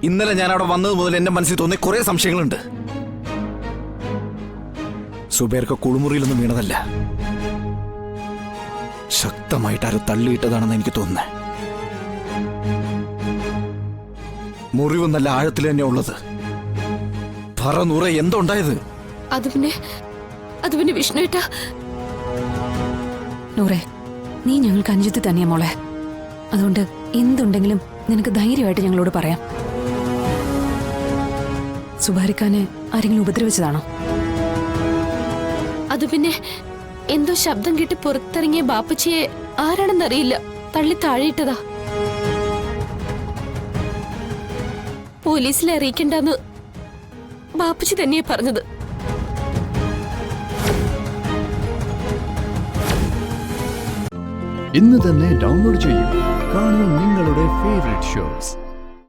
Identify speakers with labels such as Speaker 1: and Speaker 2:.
Speaker 1: ഇന്നലെ ഞാൻ അവിടെ വന്നത് മുതൽ എന്റെ മനസ്സിൽ തോന്നിയ കുറെ സംശയങ്ങളുണ്ട്. സുബൈർക്ക് കുളിമുറിയിലൊന്നും വീണതല്ല, ശക്തമായിട്ട് ആരോ തള്ളിയിട്ടതാണെന്ന് എനിക്ക് തോന്നുന്നത്. മുറിവ് നല്ല ആഴത്തിൽ തന്നെ ഉള്ളത്. പറ നൂറ, എന്തുണ്ടായത്?
Speaker 2: അത് പിന്നെ വിഷ്ണുവേട്ടാ.
Speaker 3: നൂറേ, നീ ഞങ്ങൾക്ക് അനുജത്തി തന്നെയാ മോളെ. അതുകൊണ്ട് എന്തുണ്ടെങ്കിലും നിനക്ക് ധൈര്യമായിട്ട് ഞങ്ങളോട് പറയാം. സുബാരിക്കാനെ ആരെങ്കിലും ഉപദ്രവിച്ചതാണോ?
Speaker 2: അത് പിന്നെ എന്തോ ശബ്ദം കേട്ട് പുറത്തിറങ്ങിയ ബാപ്പച്ചിയെ ആരാണെന്നറിയില്ല തള്ളി താഴെയിട്ടതാ. പോലീസിലെ അറിയിക്കണ്ടെന്ന് ബാപ്പച്ചി തന്നെയാ പറഞ്ഞത്.
Speaker 4: ഇന്ന് തന്നെ ഡൗൺലോഡ് ചെയ്യൂ. കാണൂ നിങ്ങളുടെ ഫേവറേറ്റ് ഷോസ്.